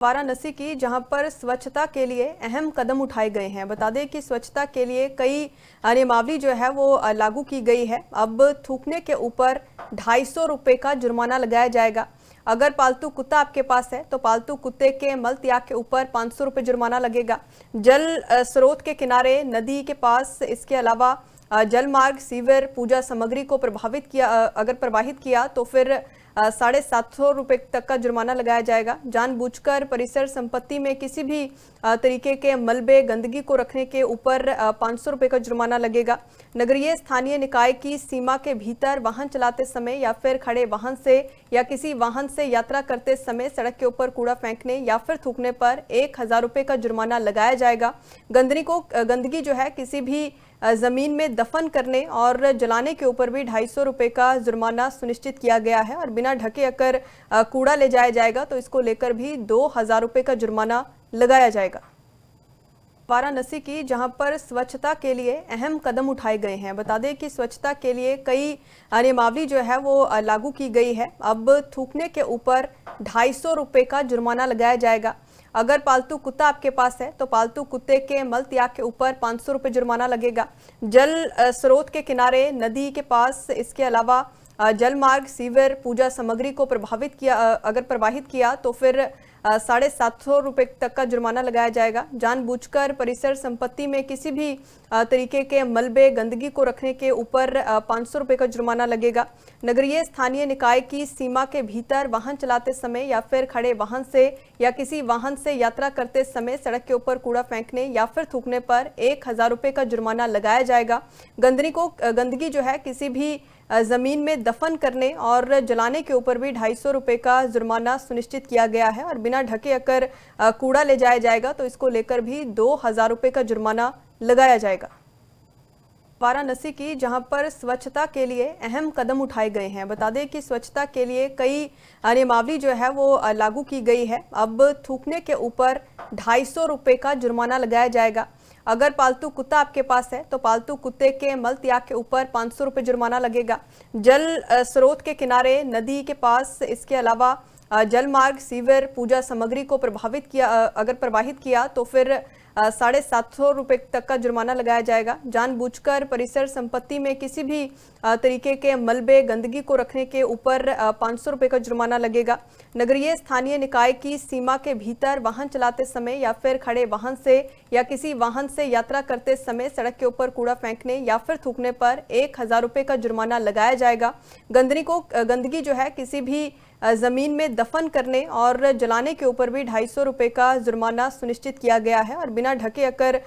वाराणसी की जहां पर स्वच्छता के लिए अहम कदम उठाए गए हैं। बता दें कि स्वच्छता के लिए कई नियमावली जो है वो लागू की गई है। अब थूकने के ऊपर 250 रुपये का जुर्माना लगाया जाएगा। अगर पालतू कुत्ता आपके पास है तो पालतू कुत्ते के मल त्याग के ऊपर 500 रुपये जुर्माना लगेगा। जल स्रोत के किनारे, नदी के पास, इसके अलावा जल मार्ग, सीवर, पूजा सामग्री को अगर प्रवाहित किया तो फिर 750 रुपये तक का जुर्माना लगाया जाएगा। जानबूझकर परिसर संपत्ति में किसी भी तरीके के मलबे, गंदगी को रखने के ऊपर 500 रुपये का जुर्माना लगेगा। नगरीय स्थानीय निकाय की सीमा के भीतर वाहन चलाते समय या फिर खड़े वाहन से या किसी वाहन से यात्रा करते समय सड़क के ऊपर कूड़ा फेंकने या फिर थूकने पर 1000 रुपये का जुर्माना लगाया जाएगा। गंदगी जो है किसी भी जमीन में दफन करने और जलाने के ऊपर भी 250 रुपये का जुर्माना सुनिश्चित किया गया है। और बिना ढके अगर कूड़ा ले जाया जाएगा तो इसको लेकर भी 2000 रुपये का जुर्माना लगाया जाएगा। वाराणसी की जहां पर स्वच्छता के लिए अहम कदम उठाए गए हैं। बता दें कि स्वच्छता के लिए कई नियमावली जो है वो लागू की गई है। अब थूकने के ऊपर 250 रुपये का जुर्माना लगाया जाएगा। अगर पालतू कुत्ता आपके पास है तो पालतू कुत्ते के मल त्याग के ऊपर 500 रुपये जुर्माना लगेगा। जल स्रोत के किनारे, नदी के पास, इसके अलावा जल मार्ग, सीवर, पूजा सामग्री को अगर प्रवाहित किया तो फिर 750 रुपये तक का जुर्माना लगाया जाएगा। जानबूझकर परिसर संपत्ति में किसी भी तरीके के मलबे, गंदगी को रखने के ऊपर 500 रुपये का जुर्माना लगेगा। नगरीय स्थानीय निकाय की सीमा के भीतर वाहन चलाते समय या फिर खड़े वाहन से या किसी वाहन से यात्रा करते समय सड़क के ऊपर कूड़ा फेंकने या फिर थूकने पर 1000 रुपये का जुर्माना लगाया जाएगा। गंदगी जो है किसी भी जमीन में दफन करने और जलाने के ऊपर भी 250 रुपये का जुर्माना सुनिश्चित किया गया है। और बिना ढके अगर कूड़ा ले जाया जाएगा तो इसको लेकर भी 2000 रुपये का जुर्माना लगाया जाएगा। वाराणसी की जहां पर स्वच्छता के लिए अहम कदम उठाए गए हैं। बता दें कि स्वच्छता के लिए कई नियमावली जो है वो लागू की गई है। अब थूकने के ऊपर 250 रुपये का जुर्माना लगाया जाएगा। अगर पालतू कुत्ता आपके पास है तो पालतू कुत्ते के मल त्याग के ऊपर 500 रुपये जुर्माना लगेगा। जल स्रोत के किनारे, नदी के पास, इसके अलावा जल मार्ग, सीवर, पूजा सामग्री को अगर प्रवाहित किया तो फिर 750 रुपये तक का जुर्माना लगाया जाएगा। जानबूझकर परिसर संपत्ति में किसी भी तरीके के मलबे, गंदगी को रखने के ऊपर 500 रुपये का जुर्माना लगेगा। नगरीय स्थानीय निकाय की सीमा के भीतर वाहन चलाते समय या फिर खड़े वाहन से या किसी वाहन से यात्रा करते समय सड़क के ऊपर कूड़ा फेंकने या फिर थूकने पर 1000 रुपये का जुर्माना लगाया जाएगा। गंदगी जो है किसी भी जमीन में दफन करने और जलाने के ऊपर भी 250 रुपये का जुर्माना सुनिश्चित किया गया है। और बिना ढके अगर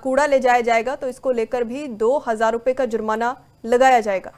कूड़ा ले जाया जाएगा तो इसको लेकर भी 2000 रुपये का जुर्माना लगाया जाएगा।